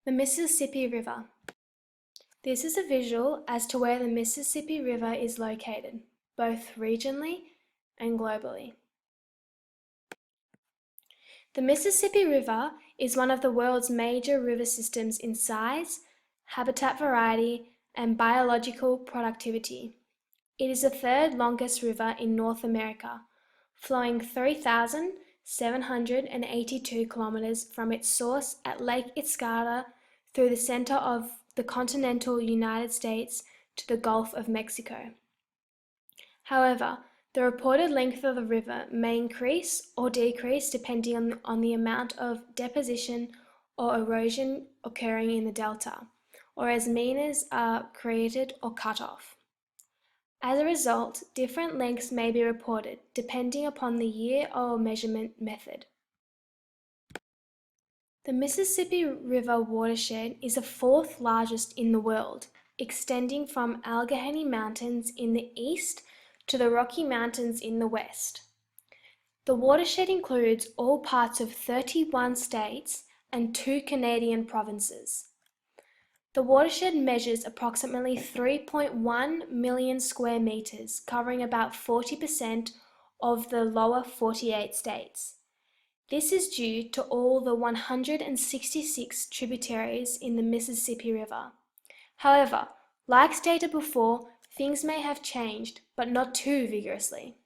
The Mississippi River. This is a visual as to where the Mississippi River is located, both regionally and globally. The Mississippi River is one of the world's major river systems in size, habitat variety, and biological productivity. It is the third longest river in North America, flowing 3,782 kilometers from its source at Lake Escada through the center of the continental United States to the Gulf of Mexico. However, the reported length of the river may increase or decrease depending on the amount of deposition or erosion occurring in the delta, or as meanders are created or cut off. As a result, different lengths may be reported depending upon the year or measurement method. The Mississippi River watershed is the fourth largest in the world, extending from Allegheny Mountains in the east to the Rocky Mountains in the west. The watershed includes all parts of 31 states and 2 Canadian provinces. The watershed measures approximately 3.1 million square meters, covering about 40% of the lower 48 states. This is due to all the 166 tributaries in the Mississippi River. However, like stated before, things may have changed, but not too vigorously.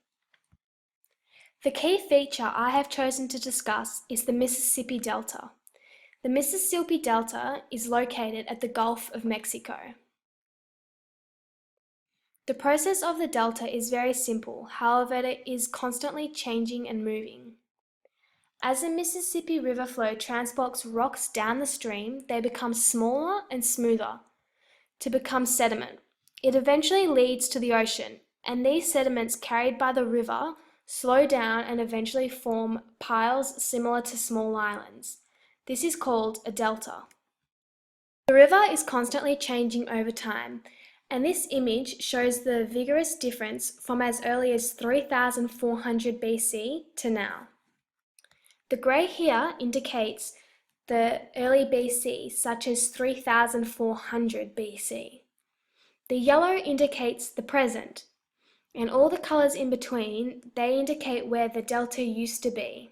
The key feature I have chosen to discuss is the Mississippi Delta. The Mississippi Delta is located at the Gulf of Mexico. The process of the delta is very simple, however it is constantly changing and moving. As the Mississippi River flow transports rocks down the stream, they become smaller and smoother to become sediment. It eventually leads to the ocean, and these sediments carried by the river slow down and eventually form piles similar to small islands. This is called a delta. The river is constantly changing over time, and this image shows the vigorous difference from as early as 3,400 BC to now. The grey here indicates the early BC, such as 3,400 BC. The yellow indicates the present, and all the colours in between, they indicate where the delta used to be.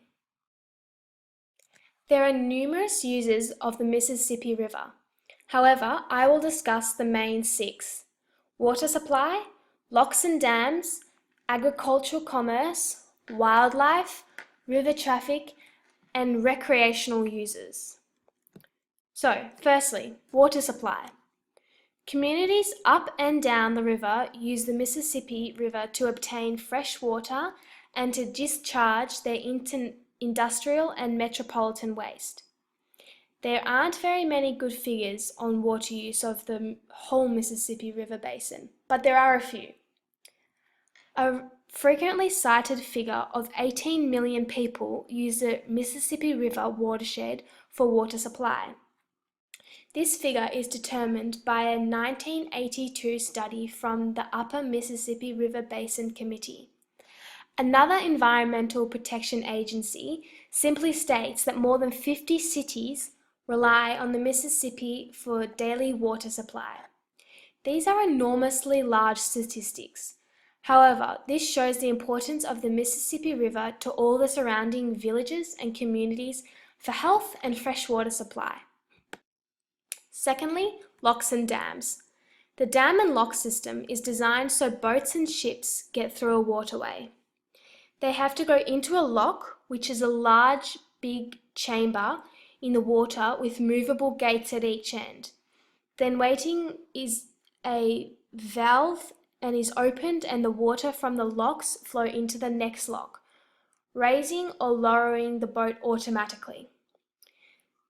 There are numerous uses of the Mississippi River. However, I will discuss the main 6: water supply, locks and dams, agricultural commerce, wildlife, river traffic, and recreational uses. So, firstly, water supply. Communities up and down the river use the Mississippi River to obtain fresh water and to discharge their industrial and metropolitan waste. There aren't very many good figures on water use of the whole Mississippi River basin, but there are a few. A frequently cited figure of 18 million people use the Mississippi River watershed for water supply. This figure is determined by a 1982 study from the Upper Mississippi River Basin Committee. Another environmental protection agency simply states that more than 50 cities rely on the Mississippi for daily water supply. These are enormously large statistics. However, this shows the importance of the Mississippi River to all the surrounding villages and communities for health and fresh water supply. Secondly, locks and dams. The dam and lock system is designed so boats and ships get through a waterway. They have to go into a lock, which is a large, big chamber in the water with movable gates at each end. Then waiting is a valve and is opened, and the water from the locks flow into the next lock, raising or lowering the boat automatically.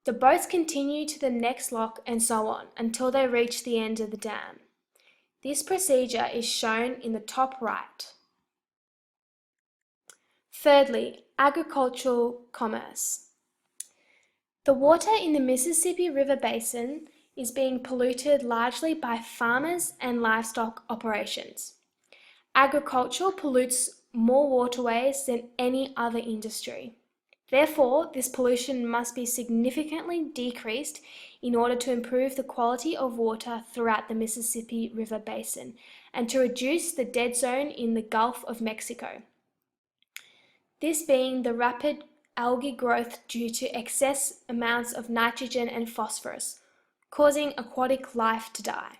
The boats continue to the next lock and so on until they reach the end of the dam. This procedure is shown in the top right. Thirdly, agricultural commerce. The water in the Mississippi River Basin is being polluted largely by farmers and livestock operations. Agriculture pollutes more waterways than any other industry. Therefore, this pollution must be significantly decreased in order to improve the quality of water throughout the Mississippi River Basin and to reduce the dead zone in the Gulf of Mexico. This being the rapid algae growth due to excess amounts of nitrogen and phosphorus, causing aquatic life to die.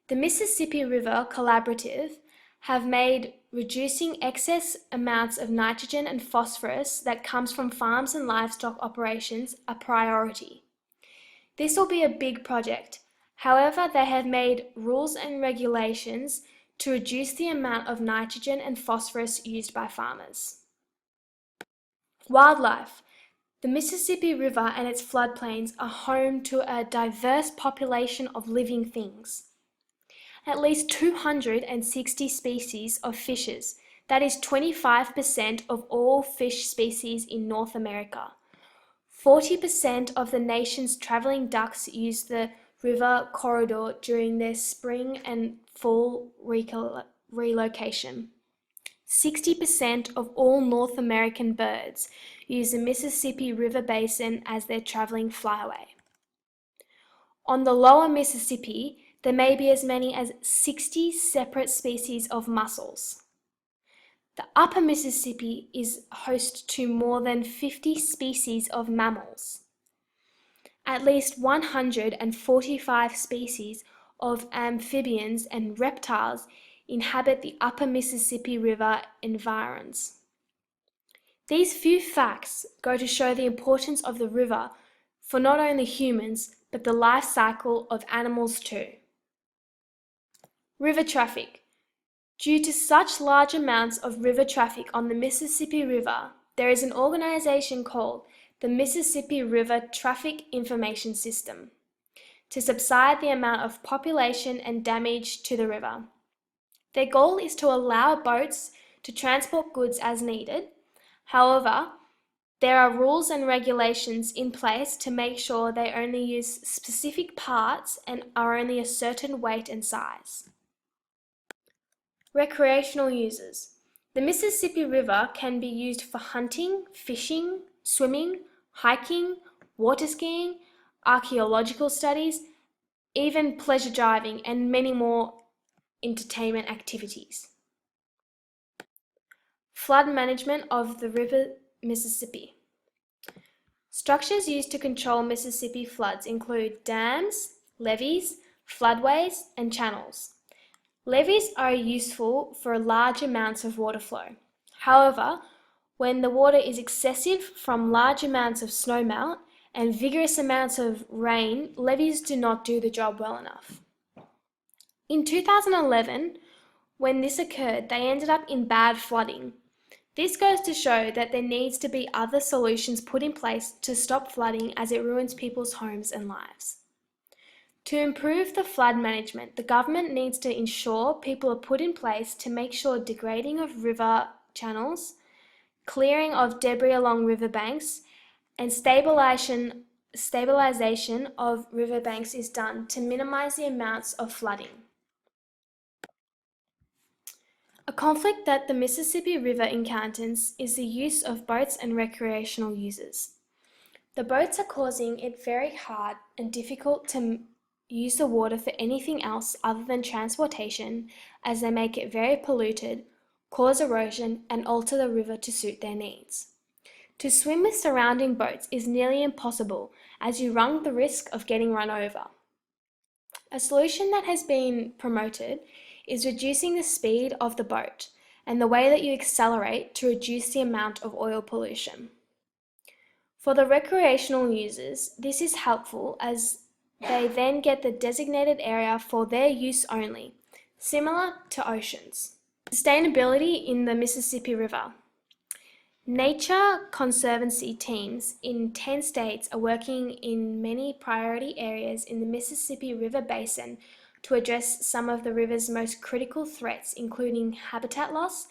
The Mississippi River Collaborative have made reducing excess amounts of nitrogen and phosphorus that comes from farms and livestock operations a priority. This will be a big project. However, they have made rules and regulations to reduce the amount of nitrogen and phosphorus used by farmers. Wildlife. The Mississippi River and its floodplains are home to a diverse population of living things. At least 260 species of fishes, that is 25% of all fish species in North America. 40% of the nation's travelling ducks use the river corridor during their spring and fall relocation. 60% of all North American birds use the Mississippi River Basin as their travelling flyway. On the lower Mississippi, there may be as many as 60 separate species of mussels. The upper Mississippi is host to more than 50 species of mammals. At least 145 species of amphibians and reptiles inhabit the upper Mississippi River environs. These few facts go to show the importance of the river for not only humans, but the life cycle of animals too. River traffic. Due to such large amounts of river traffic on the Mississippi River, there is an organization called the Mississippi River Traffic Information System to subside the amount of population and damage to the river. Their goal is to allow boats to transport goods as needed. However, there are rules and regulations in place to make sure they only use specific parts and are only a certain weight and size. Recreational uses. The Mississippi River can be used for hunting, fishing, swimming, hiking, water skiing, archaeological studies, even pleasure driving, and many more entertainment activities. Flood management of the River Mississippi. Structures used to control Mississippi floods include dams, levees, floodways, and channels. Levees are useful for large amounts of water flow. However, when the water is excessive from large amounts of snowmelt and vigorous amounts of rain, levees do not do the job well enough. In 2011, when this occurred, they ended up in bad flooding. This goes to show that there needs to be other solutions put in place to stop flooding as it ruins people's homes and lives. To improve the flood management, the government needs to ensure people are put in place to make sure degrading of river channels, clearing of debris along riverbanks, and stabilization of riverbanks is done to minimize the amounts of flooding. A conflict that the Mississippi River encounters is the use of boats and recreational users. The boats are causing it very hard and difficult to use the water for anything else other than transportation, as they make it very polluted, cause erosion, and alter the river to suit their needs. To swim with surrounding boats is nearly impossible, as you run the risk of getting run over. A solution that has been promoted is reducing the speed of the boat and the way that you accelerate to reduce the amount of oil pollution. For the recreational users, this is helpful as they then get the designated area for their use only, similar to oceans. Sustainability in the Mississippi River. Nature Conservancy teams in 10 states are working in many priority areas in the Mississippi River Basin to address some of the river's most critical threats, including habitat loss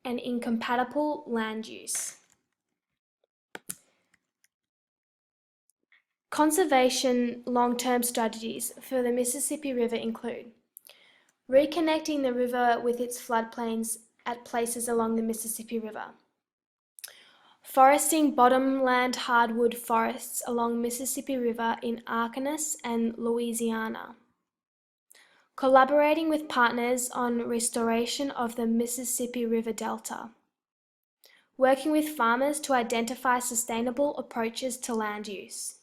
and incompatible land use. Conservation long-term strategies for the Mississippi River include reconnecting the river with its floodplains at places along the Mississippi River, foresting bottomland hardwood forests along Mississippi River in Arkansas and Louisiana, collaborating with partners on restoration of the Mississippi River Delta, working with farmers to identify sustainable approaches to land use,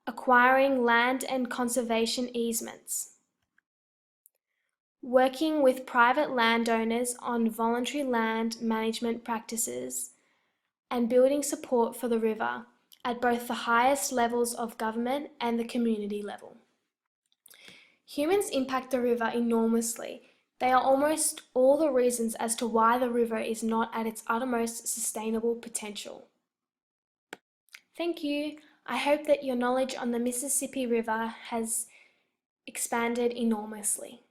acquiring land and conservation easements, working with private landowners on voluntary land management practices, and building support for the river at both the highest levels of government and the community level. Humans impact the river enormously. They are almost all the reasons as to why the river is not at its uttermost sustainable potential. Thank you. I hope that your knowledge on the Mississippi River has expanded enormously.